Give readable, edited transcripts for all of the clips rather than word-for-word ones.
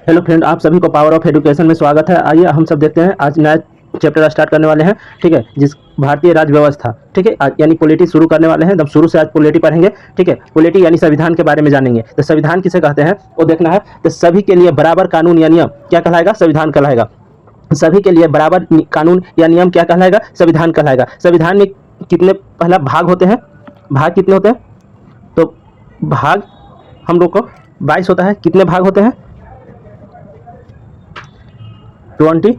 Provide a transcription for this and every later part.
Hello friend, आप सभी को पावर ऑफ एजुकेशन में स्वागत है। आइए हम सब देखते हैं, आज नया चैप्टर स्टार्ट करने वाले हैं। ठीक है, जिस भारतीय राज्य व्यवस्था, ठीक है, यानी पॉलिटी शुरू करने वाले हैं। एकदम शुरू से आज पॉलिटी पढ़ेंगे। ठीक है, पॉलिटी यानी संविधान के बारे में जानेंगे। तो संविधान किसे कहते हैं वो देखना है। तो सभी के लिए बराबर कानून या नियम क्या कहलाएगा? संविधान कहलाएगा। सभी के लिए बराबर कानून या नियम क्या कहलाएगा? संविधान कहलाएगा। संविधान में कितने पहला भाग होते हैं? भाग कितने होते हैं? तो भाग हम लोग को 22 होता है। कितने भाग होते हैं? 22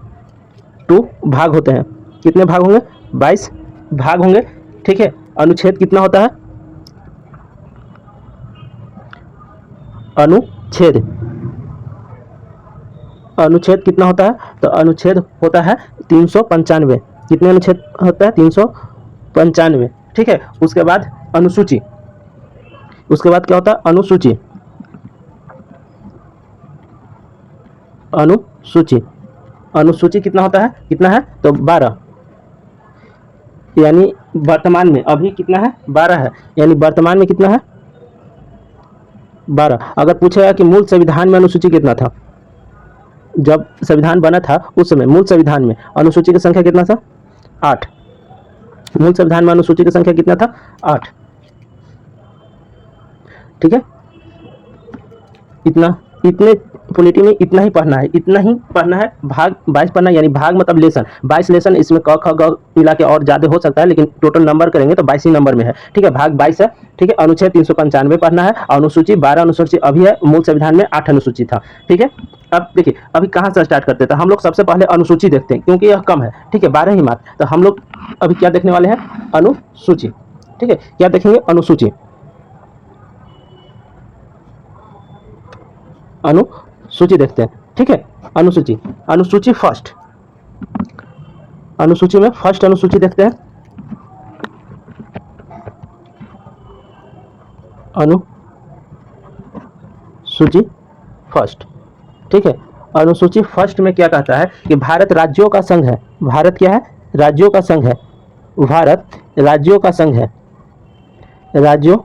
भाग होते हैं। कितने भाग होंगे? 22 भाग होंगे। ठीक है, अनुच्छेद कितना होता है? अनुच्छेद अनुच्छेद कितना होता है? तो अनुच्छेद होता है 395। कितने अनुच्छेद होता है? 395। ठीक है, उसके बाद अनुसूची। उसके बाद क्या होता है? अनुसूची। अनुसूची अनुसूची कितना होता है? कितना है? तो 12। यानी वर्तमान में अभी कितना है? 12 है। यानी वर्तमान में कितना है? 12। अगर पूछेगा कि मूल संविधान में अनुसूची कितना था, जब संविधान बना था उस समय मूल संविधान में अनुसूची की संख्या कितना था? 8। मूल संविधान में अनुसूची की संख्या कितना था? 8। ठीक है, इतना इतने पॉलिटी में इतना ही पढ़ना है, इतना ही पढ़ना है। भाग 22 पढ़ना, यानी भाग मतलब लेसन। 22 लेसन, इसमें क ख ग मिला के और ज़्यादा हो सकता है, लेकिन टोटल नंबर करेंगे तो 22 ही नंबर में है। ठीक है, भाग 22 है। ठीक है, अनुच्छेद 395 पढ़ना है। अनुसूची 12 अनुसूची अभी है। मूल संविधान में 8 अनुसूची था। ठीक है, अब देखिए अभी कहाँ से स्टार्ट करते हैं। तो हम लोग सबसे पहले अनुसूची देखते हैं, क्योंकि यह कम है। ठीक है, 12 ही मार्क। तो हम लोग अभी क्या देखने वाले हैं? अनुसूची। ठीक है, क्या देखेंगे? अनुसूची। अनुसूची देखते हैं। ठीक है, अनुसूची। अनुसूची फर्स्ट। अनुसूची में फर्स्ट अनुसूची देखते हैं। अनुसूची फर्स्ट। ठीक है, अनुसूची फर्स्ट में क्या कहता है कि भारत राज्यों का संघ है। भारत क्या है? राज्यों का संघ है। भारत राज्यों का संघ है। राज्यों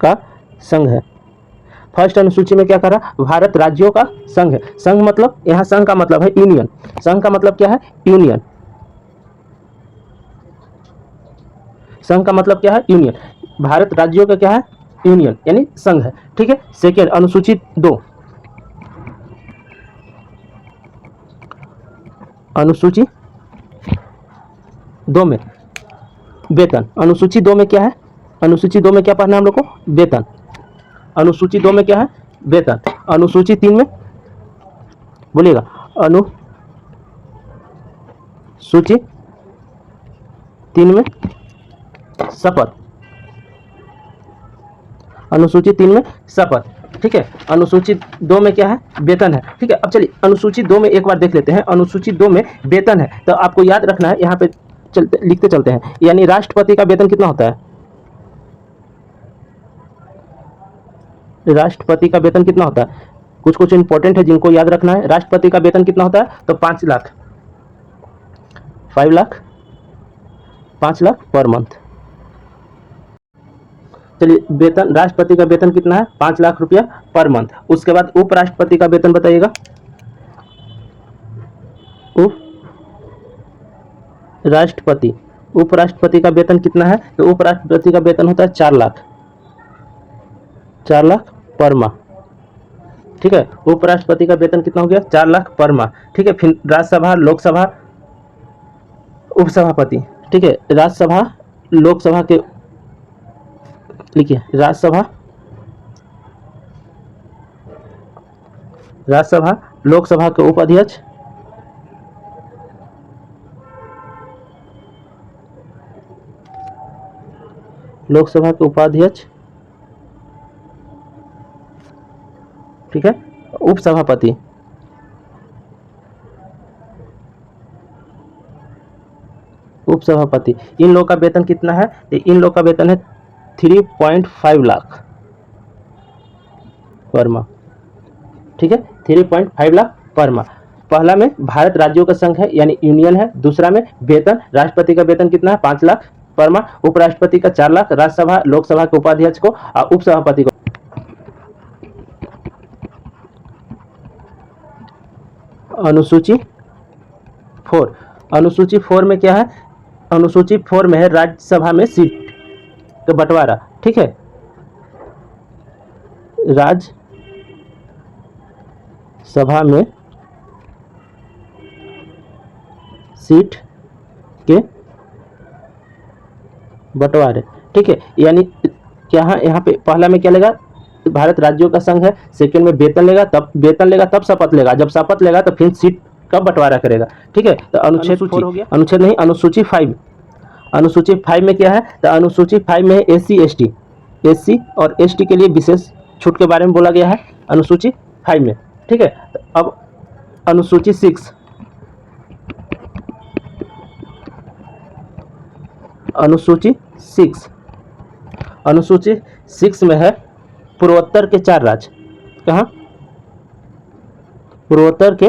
का संघ है। फर्स्ट अनुसूची में क्या करा? भारत राज्यों का संघ है। संघ मतलब, यहाँ संघ का मतलब है यूनियन। संघ का मतलब क्या है? यूनियन। संघ का मतलब क्या है? यूनियन। भारत राज्यों का क्या है? यूनियन, यानी संघ है। ठीक है, सेकेंड अनुसूची 2। अनुसूची 2 में वेतन। अनुसूची 2 में क्या है? अनुसूची 2 में क्या पढ़ना है हम लोग को? वेतन। अनुसूची 2 में क्या है? वेतन। अनुसूची 3 में बोलिएगा। अनुसूची 3 में शपथ। अनुसूची 3 में शपथ। ठीक है, अनुसूची 2 में क्या है? वेतन है। ठीक है, अब चलिए अनुसूची 2 में एक बार देख लेते हैं। अनुसूची 2 में वेतन है, तो आपको याद रखना है, यहाँ पे लिखते चलते हैं। यानी राष्ट्रपति का वेतन कितना होता है? राष्ट्रपति का वेतन कितना होता है? कुछ कुछ इंपॉर्टेंट है जिनको याद रखना है। राष्ट्रपति का वेतन कितना होता है? तो 5 लाख, 5 लाख, 5 लाख पर मंथ। चलिए, वेतन राष्ट्रपति का वेतन कितना है? 5 लाख रुपया पर मंथ। उसके बाद उपराष्ट्रपति का वेतन बताइएगा। उपराष्ट्रपति का वेतन कितना है? तो उपराष्ट्रपति का वेतन होता है 4 लाख, 4 लाख पर माह। ठीक है, उपराष्ट्रपति का वेतन कितना हो गया? 4 लाख पर माह। ठीक है, फिर राज्यसभा, लोकसभा, उपसभापति। ठीक है, राज्यसभा, लोकसभा के लिखिए। राज्यसभा, लोकसभा के उपाध्यक्ष, लोकसभा के उपाध्यक्ष। ठीक है, उपसभापति। उपसभापति, इन लोगों का वेतन कितना है? तो इन लोगों का वेतन है 3.5 लाख पर माह। ठीक है, 3.5 लाख पर माह। पहला में भारत राज्यों का संघ है, यानी यूनियन है। दूसरा में वेतन, राष्ट्रपति का वेतन कितना है? 5 लाख पर माह। उपराष्ट्रपति का 4 लाख। राज्यसभा, लोकसभा के उपाध्यक्ष को और उपसभापति को अनुसूची 4, अनुसूची 4 में क्या है, अनुसूची 4 में है राज्यसभा में सीट का बंटवारा। ठीक है, राज्यसभा में सीट के बंटवारे। ठीक है, यानी क्या है यहाँ पे पहला में क्या लेगा, भारत राज्यों का संघ है, सेकंड में वेतन लेगा, तब शपथ लेगा, जब शपथ लेगा तो फिर सीट का बंटवारा करेगा। ठीक है, तो अनुच्छेद 4 हो गया, अनुच्छेद नहीं, अनुसूची 5, अनुसूची 5 में क्या है, तो अनुसूची 5 में एससी और एसटी के लिए विशेष छूट के बारे में बोला गया है अनुसूची 5 में। ठीक है, तो अब अनुसूची 6, अनुसूची 6 में है पूर्वोत्तर के 4 राज्य। कहाँ, पूर्वोत्तर के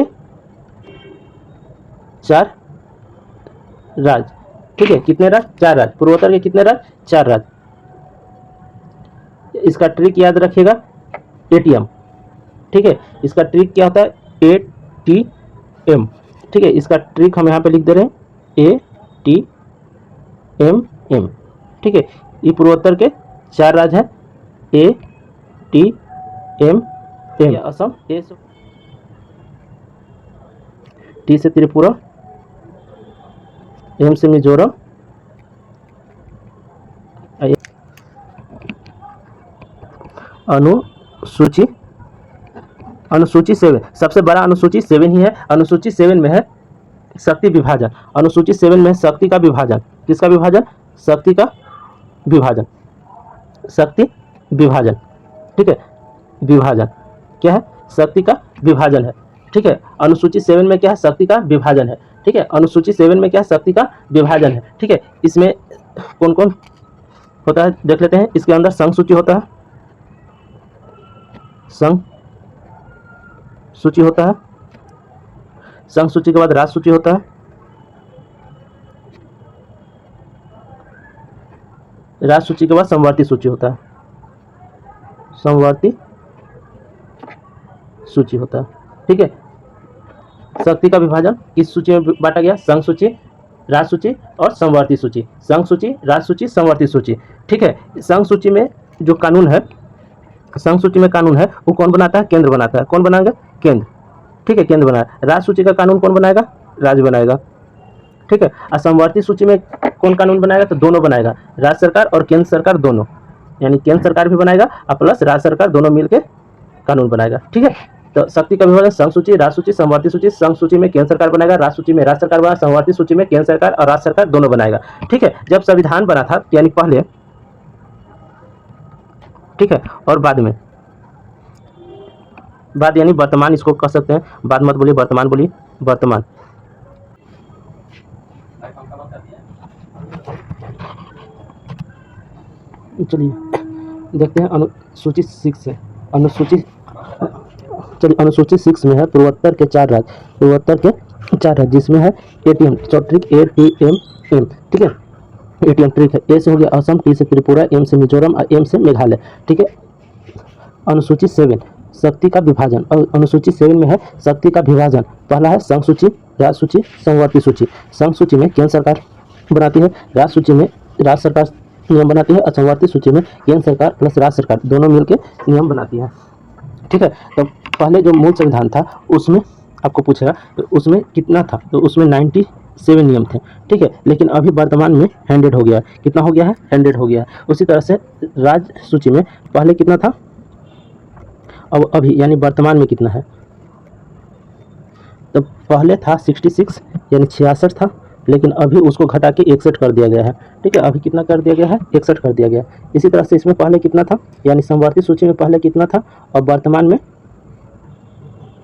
4 राज्य। ठीक है, कितने राज्य, 4 राज्य, पूर्वोत्तर के कितने राज्य, 4 राज्य। इसका ट्रिक याद रखिएगा, एटीएम। ठीक है, इसका ट्रिक क्या होता है, एटीएम। ठीक है, इसका ट्रिक हम यहाँ पे लिख दे रहे हैं, एटीएम। ठीक है, ये पूर्वोत्तर के 4 राज्य है, एटीएम। असम, टी से त्रिपुरा, एम से मिजोरम, अनुसूची 7, सबसे बड़ा अनुसूची 7 ही है। अनुसूची 7 में है शक्ति विभाजन। अनुसूची 7 में शक्ति का विभाजन। किसका विभाजन, शक्ति का विभाजन, शक्ति विभाजन। ठीक है, विभाजन क्या है, शक्ति का विभाजन है। ठीक है, अनुसूची 7 में क्या है, शक्ति का विभाजन है। ठीक है, अनुसूची 7 में क्या है, शक्ति का विभाजन है। ठीक है, इसमें कौन कौन होता है देख लेते हैं। इसके अंदर संघ सूची होता है, संघ सूची होता है, संघ सूची के बाद राज्य सूची होता है, राज्य सूची के बाद समवर्ती सूची होता है, समवर्ती सूची होता है। ठीक है, शक्ति का विभाजन किस सूची में बांटा गया, संघ सूची, राज्य सूची और समवर्ती सूची। संघ सूची, राज्य सूची, समवर्ती सूची। ठीक है, संघ सूची में जो कानून है, संघ सूची में कानून है वो कौन बनाता है, केंद्र बनाता है। कौन बनाएगा, केंद्र। ठीक है, केंद्र बनाएगा। राज्य सूची का कानून कौन बनाएगा, राज्य बनाएगा। ठीक है, और समवर्ती सूची में कौन कानून बनाएगा, तो दोनों बनाएगा, राज्य सरकार और केंद्र सरकार दोनों, यानी केंद्र सरकार भी बनाएगा और प्लस राज्य सरकार दोनों मिलकर कानून बनाएगा। ठीक है, तो शक्ति का विभाजन संघ सूची, राज्य सूची, समवर्ती सूची। संघ सूची में केंद्र सरकार बनाएगा, राज्य सूची में राज्य सरकार बनाएगा, समवर्ती सूची में केंद्र सरकार और राज्य सरकार दोनों बनाएगा। ठीक है, जब संविधान बना था यानी पहले, ठीक है, और बाद में, बाद यानी वर्तमान इसको कह सकते हैं, बाद मत बोलिए, वर्तमान बोलिए, वर्तमान। चलिए देखते हैं अनुसूची 6 से, अनुसूची, चलिए अनुसूची 6 में है पूर्वोत्तर के 4 राज्य, पूर्वोत्तर के 4 राज्य, जिसमें है एटीएम, ट्रिक एटीएम। ठीक है, एटीएम ट्रिक है। ए से हो गया असम, टी से त्रिपुरा, एम से मिजोरम और एम से मेघालय। ठीक है, अनुसूची 7 शक्ति का विभाजन, और अनुसूची 7 में है शक्ति का विभाजन। पहला है संघ सूची, राज्य सूची, समवर्ती सूची। संघ सूची में केंद्र सरकार बनाती है, राज्य सूची में राज्य सरकार नियम बनाती है और समवर्ती सूची में केंद्र सरकार प्लस राज्य सरकार दोनों मिलकर नियम बनाती है। ठीक है, तो पहले जो मूल संविधान था उसमें आपको पूछेगा तो उसमें कितना था, तो उसमें 97 नियम थे। ठीक है, लेकिन अभी वर्तमान में 100 हो गया है। कितना हो गया है, 100 हो गया है। उसी तरह से राज्य सूची में पहले कितना था, अब अभी यानी वर्तमान में कितना है, तो पहले था 66 यानी 66 था, लेकिन अभी उसको घटा के 61 कर दिया गया है। ठीक है, अभी कितना कर दिया गया है, 61 कर दिया गया है। इसी तरह से इसमें पहले कितना था, यानी समवर्ती सूची में पहले कितना था और वर्तमान में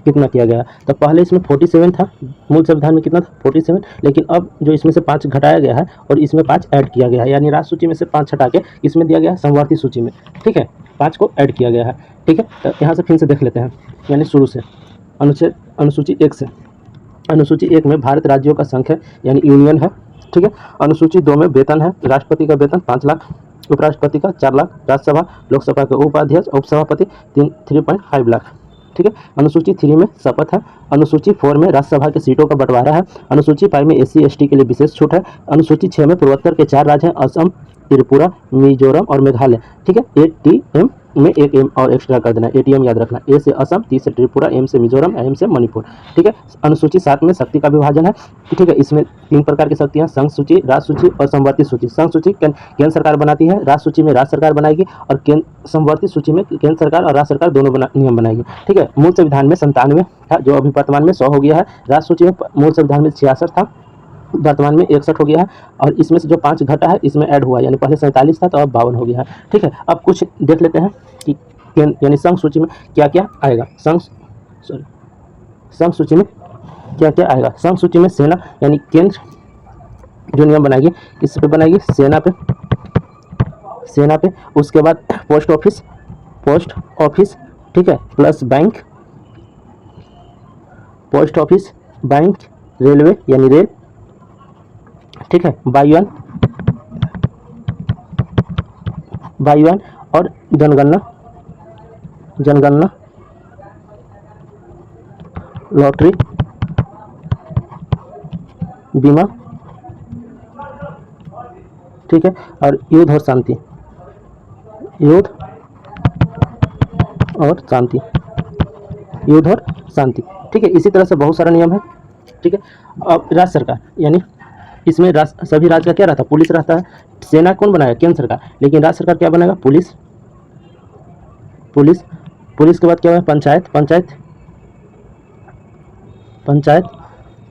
कितना किया गया। तो पहले इसमें 47 था, मूल संविधान में कितना था 47, लेकिन अब जो इसमें से 5 घटाया गया है और इसमें 5 ऐड किया गया है, यानी राज्य सूची में से 5 हटा के इसमें दिया गया है समवर्ती सूची में। ठीक है, 5 को ऐड किया गया है। ठीक है, तो यहाँ से फिर से देख लेते हैं, यानी शुरू से अनुसूची 1 से। अनुसूची 1 में भारत राज्यों का संघ है, यानी यूनियन है। ठीक है, अनुसूची 2 में वेतन है, राष्ट्रपति का वेतन 5 लाख, उपराष्ट्रपति का 4 लाख, राज्यसभा लोकसभा के उपाध्यक्ष उपसभापति 3.5 लाख। ठीक है। अनुसूची 3 में शपथ है। अनुसूची 4 में राज्यसभा की सीटों का बंटवारा है। अनुसूची 5 में SC ST के लिए विशेष छूट है। अनुसूची 6 में पूर्वोत्तर के 4 राज्य हैं, असम, त्रिपुरा, मिजोरम और मेघालय। ठीक है। ATM में एक एम और एक्स्ट्रा कर देना, ATM याद रखना। A से असम, T से त्रिपुरा, M से मिजोरम, M से मणिपुर। ठीक है। अनुसूची 7 में शक्ति का विभाजन है। ठीक है। इसमें 3 प्रकार की शक्तियां, संघ सूची, राज्य सूची और समवर्ती सूची। संघ सूची केंद्र सरकार बनाती है, राज्य सूची में राज्य सरकार बनाएगी और समवर्ती सूची में केंद्र सरकार और राज्य सरकार दोनों नियम बनाएगी। ठीक है। मूल संविधान में 97 था, जो अभी वर्तमान में 100 हो गया है। राज्य सूची में मूल संविधान में 66 था, वर्तमान में 61 हो गया है। और इसमें से जो 5 घटा है इसमें ऐड हुआ है, यानी पहले 47 था तो अब 52 हो गया है। ठीक है। अब कुछ देख लेते हैं कि यानी संघ सूची में क्या क्या आएगा। संघ सूची में क्या क्या आएगा। संघ सूची में सेना यानी केंद्र जो नियम बनाएगी, किस पे बनाएगी, सेना पे। उसके बाद पोस्ट ऑफिस, ठीक है, plus bank, post office, bank, railway यानी रेल, ठीक है, बाई वन और जनगणना, लॉटरी, बीमा, ठीक है, और युद्ध और शांति, ठीक है। इसी तरह से बहुत सारा नियम है। ठीक है। अब राज्य सरकार यानी इसमें सभी राज्य का क्या रहता है, पुलिस रहता है। सेना कौन बनाएगा, केंद्र सरकार, लेकिन राज्य सरकार क्या बनाएगा, पुलिस। के बाद क्या है, पंचायत,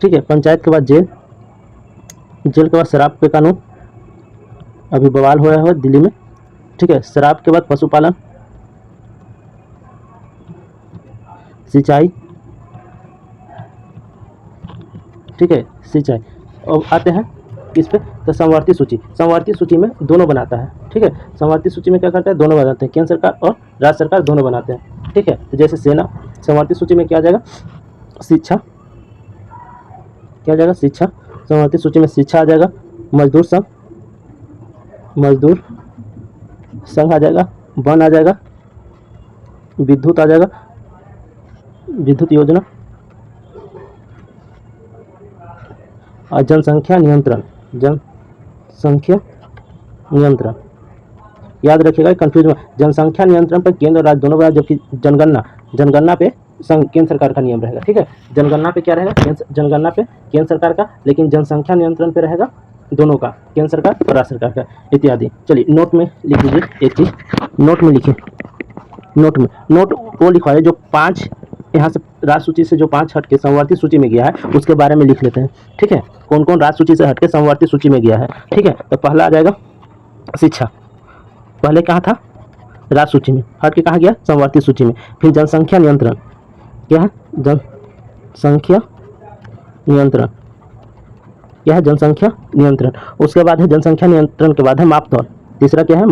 ठीक है। पंचायत के बाद जेल के बाद शराब पे कानून, अभी बवाल हो रहा है दिल्ली में। ठीक है। शराब के बाद पशुपालन, सिंचाई, ठीक है, सिंचाई। अब आते हैं किस पे, तो समवर्ती सूची में दोनों बनाता है। ठीक है। समवर्ती सूची में क्या करता है, दोनों बनाते हैं, केंद्र सरकार और राज्य सरकार दोनों बनाते हैं। ठीक है। तो जैसे सेना, समवर्ती सूची में क्या आ जाएगा, शिक्षा, समवर्ती सूची में शिक्षा आ जाएगा। मजदूर संघ आ जाएगा। वन आ जाएगा। विद्युत आ जाएगा, विद्युत योजना। और जनसंख्या नियंत्रण, याद रखिएगा, कंफ्यूज में। जनसंख्या नियंत्रण पर केंद्र और राज्य दोनों बनाए, जबकि जनगणना पे केंद्र सरकार का नियम रहेगा। ठीक है। जनगणना पे क्या रहेगा, जनगणना पे केंद्र सरकार का, लेकिन जनसंख्या नियंत्रण पे रहेगा दोनों का, केंद्र सरकार और राज्य सरकार का, इत्यादि। चलिए नोट में लिख लीजिए एक चीज, नोट वो लिखवाइए जो 5 यहाँ से राज्य सूची से जो 5 हट के समवर्ती सूची में गया है उसके बारे में लिख लेते हैं। ठीक है। कौन कौन राज्य सूची से हट के समवर्ती सूची में गया है। ठीक है। तो पहला आ जाएगा शिक्षा, पहले कहाँ था, राज्य सूची में, हट के कहाँ गया, समवर्ती सूची में। फिर जनसंख्या नियंत्रण, क्या है, जनसंख्या नियंत्रण, उसके बाद है जनसंख्या नियंत्रण के बाद है मापतौल, तीसरा क्या है,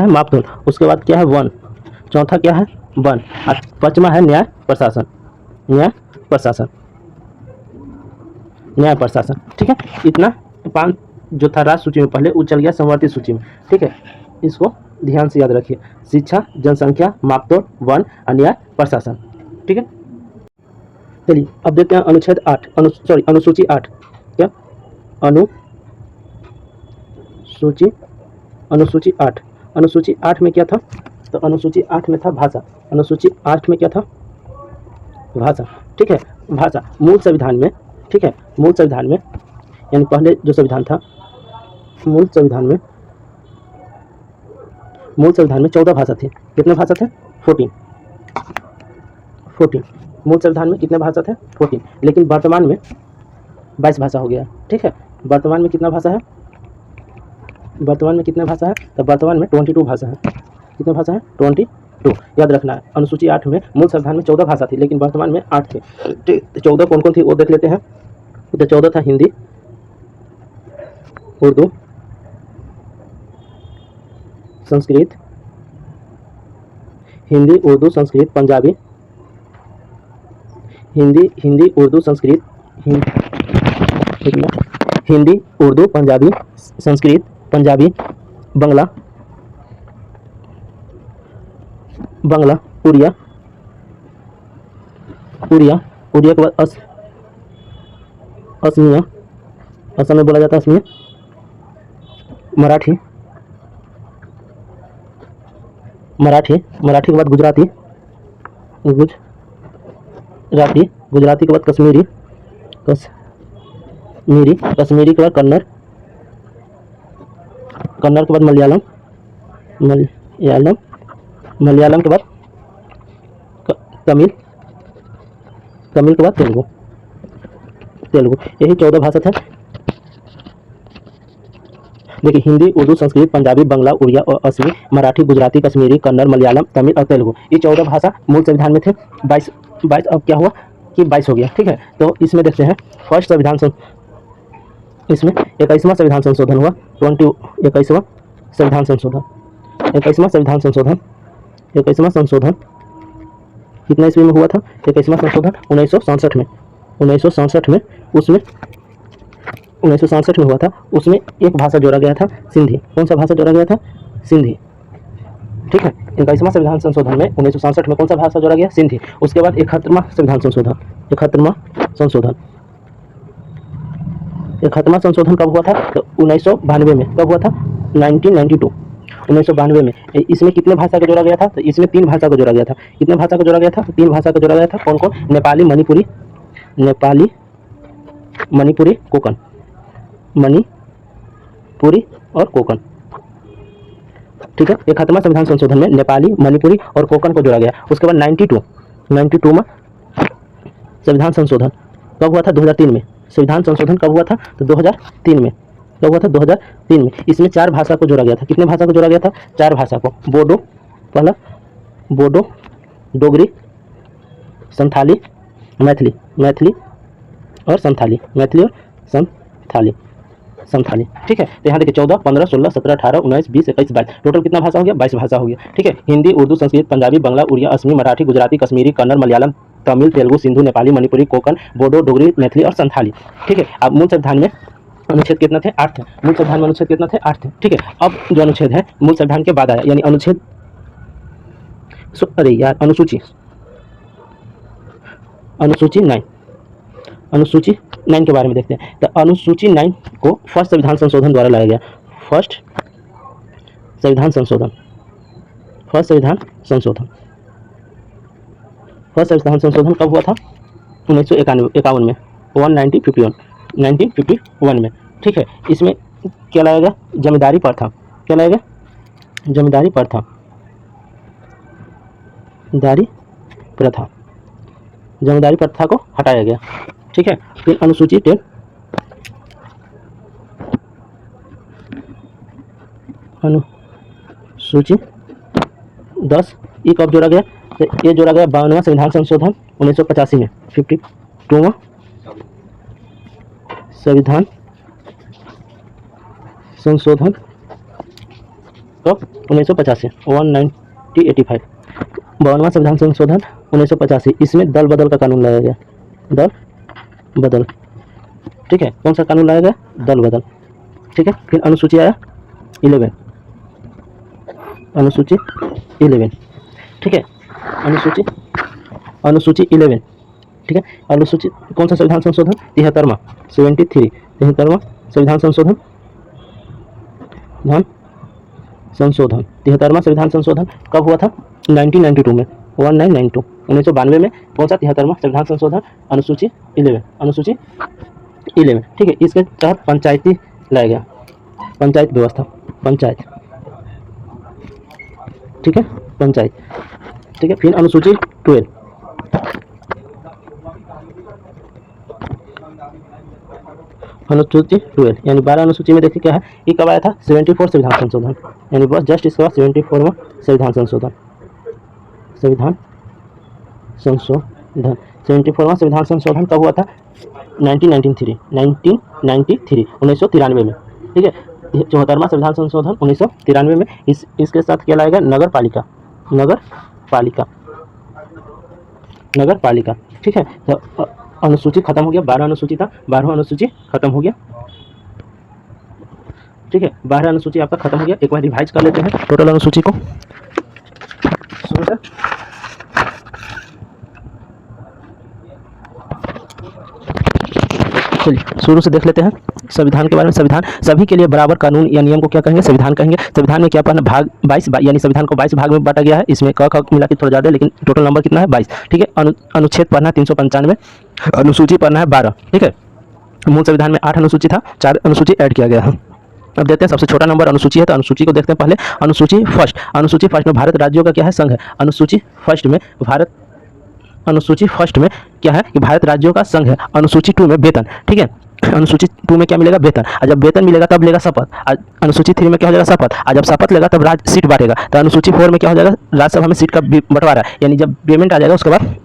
मापतौल, उसके बाद क्या है, वन, चौथा क्या है, वन, और पांचवा है न्याय प्रशासन। ठीक है। इतना 5 जो था राज्य सूची में पहले, वो चल गया समवर्ती सूची में। ठीक है। इसको ध्यान से याद रखिए, शिक्षा, जनसंख्या, मापतौल, वन और न्याय प्रशासन। ठीक है। चलिए अब देखते हैं अनुच्छेद 8, अनुसूची 8, क्या, अनुसूची 8 में क्या था, तो अनुसूची 8 में था भाषा। अनुसूची 8 में क्या था, भाषा। ठीक है। भाषा मूल संविधान में, ठीक है, मूल संविधान में यानी पहले जो संविधान था, मूल संविधान में 14 भाषा थे। कितने भाषा थे, 14। मूल संविधान में कितने भाषा थे, 14, लेकिन वर्तमान में 22 भाषा हो गया। ठीक है। वर्तमान में कितना भाषा है, तो वर्तमान में 22 भाषा है। कितने भाषा है, 22, याद रखना है। अनुसूची 8 में मूल संविधान में 14 भाषा थी, लेकिन वर्तमान में 8 थे। 14 कौन कौन थी वो देख लेते हैं। तो 14 था हिंदी, उर्दू, संस्कृत, पंजाबी, हिंदी, उर्दू, संस्कृत, पंजाबी, बांग्ला, बांग्ला, उड़िया, उड़िया, उड़िया के बाद असमिया, असम में बोला जाता है असमिया, मराठी, मराठी, मराठी के बाद गुजराती, गुजराती, गुजराती के बाद कश्मीरी, कश्मीरी, कश्मीरी के बाद कन्नड़, कन्नड़ के बाद मलयालम, मलयालम, मलयालम के बाद तमिल, तमिल के बाद तेलुगु, तेलुगु। यही 14 भाषा थे। देखिए हिंदी, उर्दू, संस्कृत, पंजाबी, बांग्ला, उड़िया और असमी, मराठी, गुजराती, कश्मीरी, कन्नड़, मलयालम, तमिल और तेलुगु, ये 14 भाषा मूल संविधान में थे। 22 अब क्या हुआ कि 22 हो गया। ठीक है, तो इसमें देखते हैं फर्स्ट संविधान, इसमें 21वां संविधान संशोधन हुआ। 21वां संविधान संशोधन, 21वां संविधान संशोधन, 21वां संशोधन कितना ईस्वी में हुआ था? 21वां संशोधन 1967 में, 1967 में, उसमें 1967 में हुआ था। उसमें एक भाषा जोड़ा गया था, सिंधी। कौन सा भाषा जोड़ा गया था? सिंधी। ठीक है, 21वां संविधान संशोधन में 1967 में कौन सा भाषा जोड़ा गया? सिंधी। उसके बाद 71वां संविधान संशोधन, 71वां संशोधन, 71वां संशोधन कब हुआ था? तो 1992 में। कब हुआ था? 1992, 1992 में। इसमें कितने भाषा का जोड़ा गया था? तो इसमें 3 भाषा का जोड़ा गया था। कितने भाषा का जोड़ा गया था? 3 भाषा का जोड़ा गया था। कौन कौन? नेपाली, मणिपुरी, नेपाली, मणिपुरी, कोंकण, मणिपुरी और कोंकण। ठीक है, 71वां संविधान संशोधन में नेपाली, मणिपुरी और कोंकण को जोड़ा गया। उसके बाद 92 में संविधान संशोधन कब हुआ था? 2003 में। संविधान संशोधन कब हुआ था? तो 2003 में। कब हुआ था? 2003 में। इसमें 4 भाषा को जोड़ा गया था। कितने भाषा को जोड़ा गया था? 4 भाषा को। बोडो, पहला बोडो, डोगरी, संथाली, मैथिली, मैथिली और संथाली, मैथिली और संथाली, संथाली। ठीक है, तो यहाँ देखिए 14, 15, 16, 17, 18, 19, 20, 21, 22, टोटल कितना भाषा हो गया? 22 भाषा हो गया। ठीक है, हिंदी, उर्दू, संस्कृत, पंजाबी, बांग्ला, उड़िया, असमी, मराठी, गुजराती, कश्मीरी, कन्नड़, मलयालम, तमिल, तेलुगु, सिंधु, नेपाली, मणिपुरी, कोंकण, बोडो, डोगरी, मैथिली और संथाली। ठीक है, अब मूल संविधान में अनुच्छेद कितना थे? 8 थे। मूल संविधान में अनुच्छेद कितना थे? 8 थे। ठीक है, अब जो अनुच्छेद है मूल संविधान के बाद आया, यानी अनुच्छेद, अरे यार, अनुसूची 9, अनुसूची 9 के बारे में देखते हैं। तो अनुसूची 9 को फर्स्ट संविधान संशोधन द्वारा लाया गया। फर्स्ट संविधान संशोधन, फर्स्ट संविधान संशोधन, फर्स्ट संविधान संशोधन कब हुआ था? 1951 में, 1951 में। ठीक है, इसमें क्या लाया गया? जमींदारी प्रथा। क्या लाया गया? जमींदारी प्रथा, दारी प्रथा, जमींदारी प्रथा को हटाया गया। ठीक है, फिर अनुसूची 10, अनुसूची 10 ये कब जोड़ा गया? तो ये जोड़ा गया 52वां संविधान संशोधन 1985 में। 52वां संविधान संशोधन कब? 1985, 1985, 52वां संविधान संशोधन 1985। इसमें दल बदल का कानून लाया गया, दल बदल। ठीक है, कौन सा कानून लाया गया? दल बदल। ठीक है, फिर अनुसूची आया 11, अनुसूची 11। ठीक है, अनुसूची 11। ठीक है, अनुसूची कौन सा संविधान संशोधन? 73वां, 73वां संविधान संशोधन, संशोधन 73वां संविधान संशोधन कब हुआ था? 1992 में, 1992 में। कौन सा? 73वां संविधान संशोधन, अनुसूची 11, अनुसूची 11। ठीक है, इसके तहत पंचायती लाया गया, पंचायत व्यवस्था, पंचायत। ठीक है, पंचायत। ठीक है, फिर अनुसूची 12, अनुसूची 12 यानी 12 अनुसूची में देखिए क्या है, ये कब आया था? 74 संविधान संशोधन, यानी बस जस्ट इसके बाद 74वां संविधान संशोधन, संविधान संशोधन, 74वां संविधान संशोधन कब हुआ था? 1993, 1993 में। ठीक है, 74वां संविधान संशोधन 1993 में। इसके साथ क्या लाएगा? नगर पालिका, नगर पालिका, नगर पालिका। ठीक है, तो अनुसूची खत्म हो गया, 12 अनुसूची था, 12वां अनुसूची खत्म हो गया। ठीक है, 12 अनुसूची आपका खत्म हो गया। एक बार रिवाइज कर लेते हैं टोटल अनुसूची को। शुरू से। चलिए शुरू से देख लेते हैं संविधान के बारे में। संविधान सभी के लिए बराबर कानून या नियम को क्या कहेंगे? संविधान कहेंगे। संविधान में क्या पढ़ना? भाग 22, यानी संविधान को 22 भाग में बांटा गया है। इसमें क ख मिला के थोड़ा ज़्यादा है, लेकिन टोटल नंबर कितना है? 22। ठीक है। अनुच्छेद पढ़ना है 395, अनुसूची पढ़ना है 12। ठीक है। मूल संविधान में 8 अनुसूची था, 4 अनुसूची ऐड किया गया है। अब देखते हैं सबसे छोटा नंबर अनुसूची है, तो अनुसूची को देखते हैं पहले। अनुसूची फर्स्ट में भारत राज्यों का क्या है? संघ है। अनुसूची फर्स्ट में क्या है कि भारत राज्यों का संघ है। अनुसूची 2 में वेतन। ठीक है। अनुसूची 2 में क्या मिलेगा? वेतन। और जब वेतन मिलेगा तब लेगा शपथ। अनुसूची 3 में क्या हो जाएगा? शपथ। और जब शपथ लेगा तब राज सीट बांटेगा। तो अनुसूची 4 में क्या हो जाएगा? राज्यसभा में सीट का बंटवारा, यानी जब पेमेंट आ जाएगा उसके बाद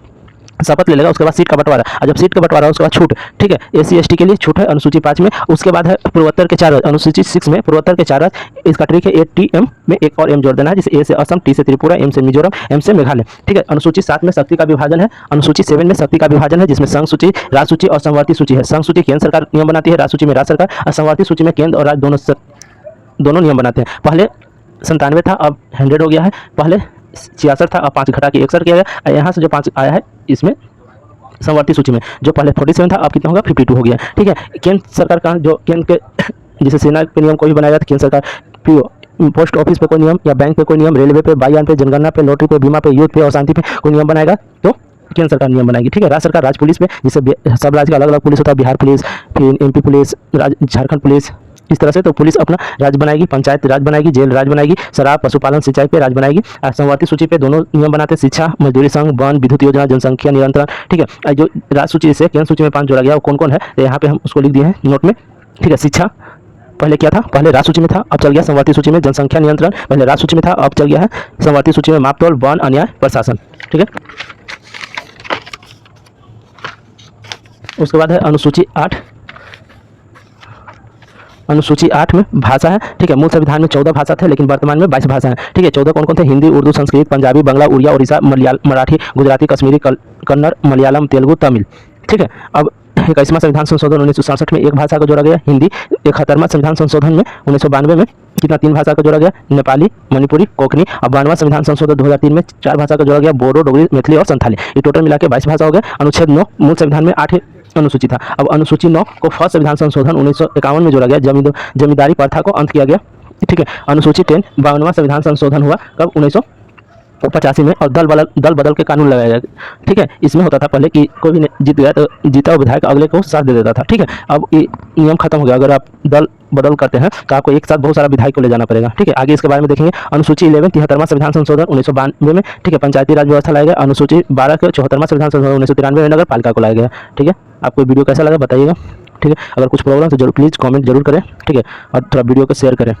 शपथ ले लेगा, उसके बाद सीट का बंटवारा। और जब सीट का बंटवारा उसके बाद छूट। ठीक है। एससी एसटी के लिए छूट है अनुसूची 5 में। उसके बाद है पूर्वोत्तर के 4 राज्य। अनुसूची 6 में पूर्वोत्तर के 4 राज्य। इसका ट्रिक है ATM में एक और M जोड़ देना है, जैसे A से असम, T से त्रिपुरा, M से मिजोरम, M से मेघालय। ठीक है। अनुसूची 7 में शक्ति का विभाजन है। अनुसूची 7 में शक्ति का विभाजन है, जिसमें संघ सूची, राज्य सूची और समवर्ती सूची है। संघ सूची केंद्र सरकार नियम बनाती है, राज्य सूची में राज्य सरकार, और समवर्ती सूची में केंद्र और राज्य दोनों नियम बनाते हैं। पहले 97 था, अब 100 हो गया है। पहले 66 था, अब 5 घटा के 61 किया गया। यहाँ से जो 5 आया है इसमें समवर्ती सूची में, जो पहले 47 था अब कितना होगा? 52 हो गया। ठीक है। केंद्र सरकार का जो केंद्र के जैसे सेना पे नियम कोई भी बनाया जाता है, केंद्र सरकार PO पोस्ट ऑफिस पे कोई नियम, या बैंक पे कोई नियम, रेलवे पे, वायुयान पे, जनगणना पे, लॉटरी पे, बीमा पे, युद्ध पे और शांति पे कोई नियम बनाएगा तो केंद्र सरकार नियम बनाएगी। ठीक है। राज्य सरकार राज्य पुलिस पे, जिससे सब राज्य का अलग अलग पुलिस होता है, बिहार पुलिस, फिर MP पुलिस, झारखंड पुलिस, इस तरह से। तो पुलिस अपना राज्य बनाएगी, पंचायत राज्य बनाएगी, जेल राज्य बनाएगी, शराब, पशुपालन, सिंचाई पे राज्य बनाएगी। समवर्ती सूची पे दोनों नियम बनाते हैं, शिक्षा, मजदूरी संघ, वन, विद्युत योजना, जनसंख्या नियंत्रण। ठीक है। जो राज्य सूची से केंद्र सूची में 5 जोड़ा गया वो कौन कौन है, तो यहाँ पे हम उसको लिख दिए हैं नोट में। ठीक है। शिक्षा पहले क्या था? पहले राज्य सूची में था, अब चल गया समवर्ती सूची में। जनसंख्या नियंत्रण पहले राज्य सूची में था, अब चल गया है समवर्ती सूची में। मापतौल, वन, अन्याय, प्रशासन। ठीक है। उसके बाद है अनुसूची 8। अनुसूची 8 में भाषा है। ठीक है। मूल संविधान में 14 भाषा थे, लेकिन वर्तमान में 22 भाषा है। ठीक है। 14 कौन कौन थे? हिंदी, उर्दू, संस्कृत, पंजाबी, बंगला, उड़िया, उड़ीसा, मराठी, गुजराती, कश्मीरी, कन्नड़, मलयालम, तेलुगु, तमिल। ठीक है। अब 21वां संविधान संशोधन 1967 में एक भाषा को जोड़ा गया, हिंदी। 71वां संविधान संशोधन में 1992 में कितना? 3 भाषा का जोड़ा गया, नेपाली, मणिपुरी, कोंकणी। अब 92वां संविधान संशोधन 2003 में 4 भाषा का जोड़ा गया, बोडो, डोगरी, मैथिली और संथाली। ये टोटल मिला के 22 भाषा हो गया। अनुच्छेद 9 मूल संविधान में 8 अनुसूची था। अब अनुसूची 9 को फर्स्ट संविधान संशोधन 1951 में जोड़ा गया, जमींदारी प्रथा को अंत किया गया। ठीक है। अनुसूची 10 52वां संविधान संशोधन हुआ कब? 1985 में, और दल बदल के कानून लगाया गया। ठीक है। इसमें होता था पहले कि कोई भी जीत गया तो जीता हुआ विधायक अगले को साथ दे देता था। ठीक है। अब ये नियम खत्म हो गया, अगर आप दल बदल करते हैं तो आपको एक साथ बहुत सारा विधायक को ले जाना पड़ेगा। ठीक है। आगे इसके बारे में देखेंगे। अनुसूची 11 73वां संविधान संशोधन 1992 में। ठीक है। पंचायती राज व्यवस्था लाया गया। अनुसूची 12 के 74वां संविधान संशोधन 1993 में नगर पालिका को लाया गया। ठीक है। आपको वीडियो कैसा लगा बताइएगा। ठीक है। अगर कुछ प्रॉब्लम तो जरूर प्लीज़ कमेंट जरूर करें। ठीक है। और थोड़ा वीडियो को शेयर करें।